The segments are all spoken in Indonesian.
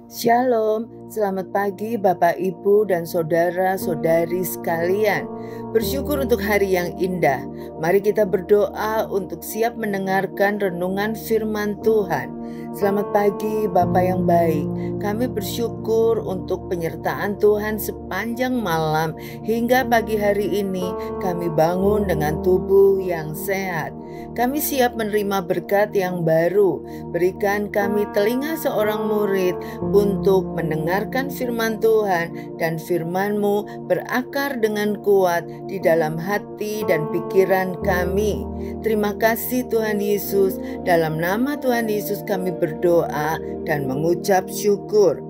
Shalom, selamat pagi Bapak Ibu dan saudara-saudari sekalian. Bersyukur untuk hari yang indah. Mari kita berdoa untuk siap mendengarkan renungan firman Tuhan. Selamat pagi Bapak yang baik. Kami bersyukur untuk penyertaan Tuhan sepanjang malam hingga pagi hari ini kami bangun dengan tubuh yang sehat. Kami siap menerima berkat yang baru. Berikan kami telinga seorang murid untuk mendengarkan firman Tuhan, dan firman-Mu berakar dengan kuat di dalam hati dan pikiran kami. Terima kasih Tuhan Yesus. Dalam nama Tuhan Yesus kami berdoa dan mengucap syukur.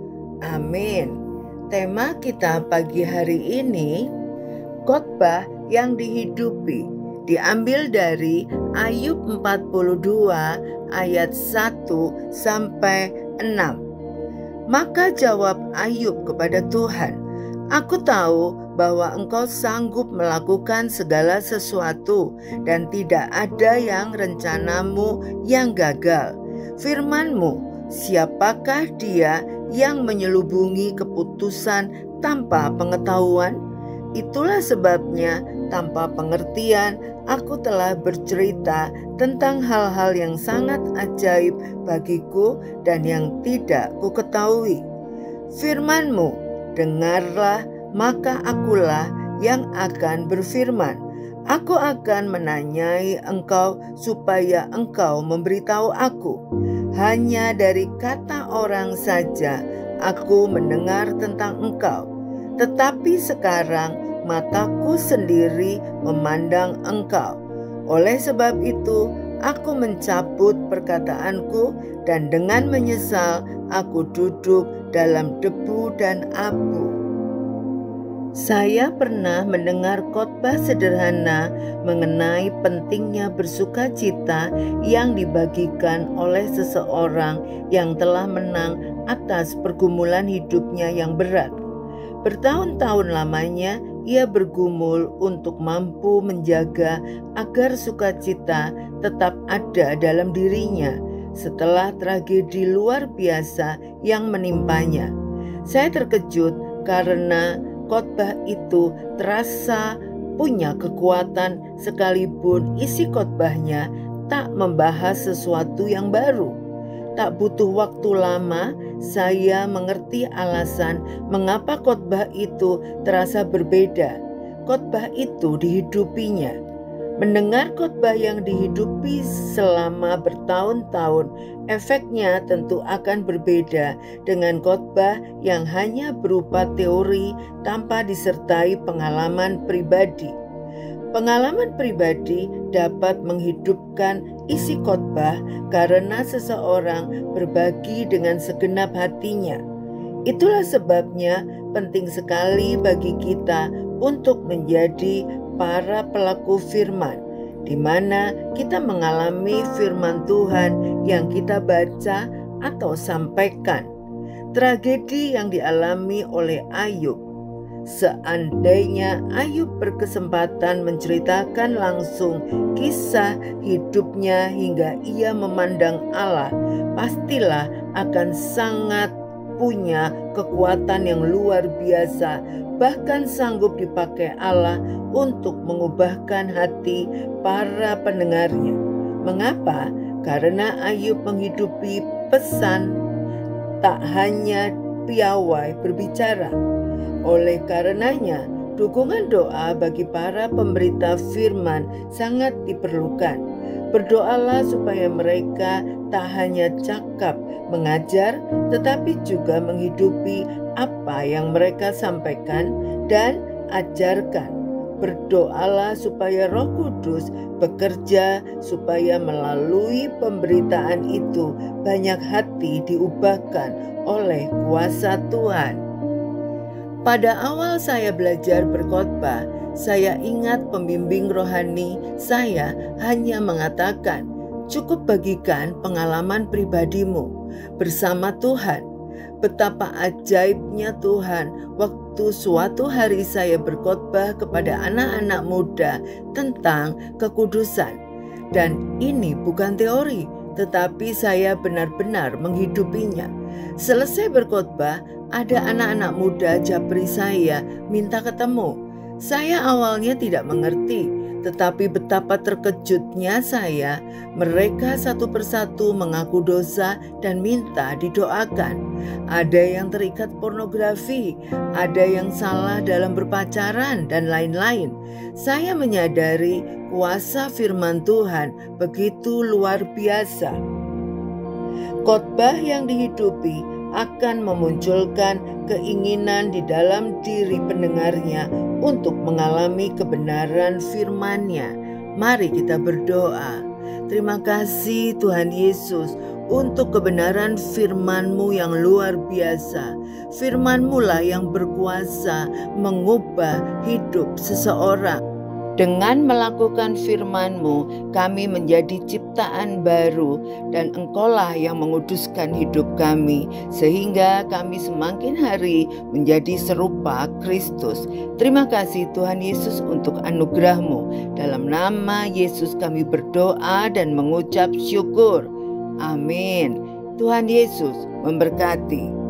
Amin. Tema kita pagi hari ini, khotbah yang dihidupi. Diambil dari Ayub 42 ayat 1 sampai 6. Maka jawab Ayub kepada Tuhan, "Aku tahu bahwa Engkau sanggup melakukan segala sesuatu dan tidak ada yang rencanamu yang gagal. Firman-Mu, siapakah dia yang menyelubungi keputusan tanpa pengetahuan? Itulah sebabnya tanpa pengertian aku telah bercerita tentang hal-hal yang sangat ajaib bagiku dan yang tidak ku ketahui. Firman-Mu, dengarlah, maka akulah yang akan berfirman. Aku akan menanyai Engkau supaya Engkau memberitahu aku. Hanya dari kata orang saja aku mendengar tentang Engkau. Tetapi sekarang mataku sendiri memandang Engkau. Oleh sebab itu, aku mencabut perkataanku dan dengan menyesal aku duduk dalam debu dan abu." Saya pernah mendengar khotbah sederhana mengenai pentingnya bersukacita yang dibagikan oleh seseorang yang telah menang atas pergumulan hidupnya yang berat. Bertahun-tahun lamanya ia bergumul untuk mampu menjaga agar sukacita tetap ada dalam dirinya setelah tragedi luar biasa yang menimpanya. Saya terkejut karena khotbah itu terasa punya kekuatan sekalipun isi khotbahnya tak membahas sesuatu yang baru. Tak butuh waktu lama, saya mengerti alasan mengapa khotbah itu terasa berbeda. Khotbah itu dihidupinya. Mendengar khotbah yang dihidupi selama bertahun-tahun, efeknya tentu akan berbeda dengan khotbah yang hanya berupa teori tanpa disertai pengalaman pribadi. Pengalaman pribadi dapat menghidupkan isi khotbah karena seseorang berbagi dengan segenap hatinya. Itulah sebabnya penting sekali bagi kita untuk menjadi para pelaku firman, di mana kita mengalami firman Tuhan yang kita baca atau sampaikan. Tragedi yang dialami oleh Ayub. Seandainya Ayub berkesempatan menceritakan langsung kisah hidupnya hingga ia memandang Allah, pastilah akan sangat punya kekuatan yang luar biasa, bahkan sanggup dipakai Allah untuk mengubahkan hati para pendengarnya. Mengapa? Karena Ayub menghidupi pesan, tak hanya piawai berbicara. Oleh karenanya, dukungan doa bagi para pemberita firman sangat diperlukan. Berdoalah supaya mereka tak hanya cakap mengajar, tetapi juga menghidupi apa yang mereka sampaikan dan ajarkan. Berdoalah supaya Roh Kudus bekerja supaya melalui pemberitaan itu banyak hati diubahkan oleh kuasa Tuhan. Pada awal saya belajar berkhotbah, saya ingat pembimbing rohani saya hanya mengatakan, "Cukup bagikan pengalaman pribadimu bersama Tuhan." Betapa ajaibnya Tuhan waktu suatu hari saya berkhotbah kepada anak-anak muda tentang kekudusan. Dan ini bukan teori, tetapi saya benar-benar menghidupinya. Selesai berkhotbah, ada anak-anak muda japri saya minta ketemu. Saya awalnya tidak mengerti, tetapi betapa terkejutnya saya. Mereka satu persatu mengaku dosa dan minta didoakan. Ada yang terikat pornografi, ada yang salah dalam berpacaran, dan lain-lain. Saya menyadari kuasa firman Tuhan begitu luar biasa. Khotbah yang dihidupi akan memunculkan keinginan di dalam diri pendengarnya untuk mengalami kebenaran firman-Nya. Mari kita berdoa. Terima kasih Tuhan Yesus untuk kebenaran firman-Mu yang luar biasa. Firman-Mu lah yang berkuasa mengubah hidup seseorang. Dengan melakukan firman-Mu, kami menjadi ciptaan baru, dan Engkaulah yang menguduskan hidup kami, sehingga kami semakin hari menjadi serupa Kristus. Terima kasih Tuhan Yesus untuk anugerah-Mu. Dalam nama Yesus kami berdoa dan mengucap syukur. Amin. Tuhan Yesus memberkati.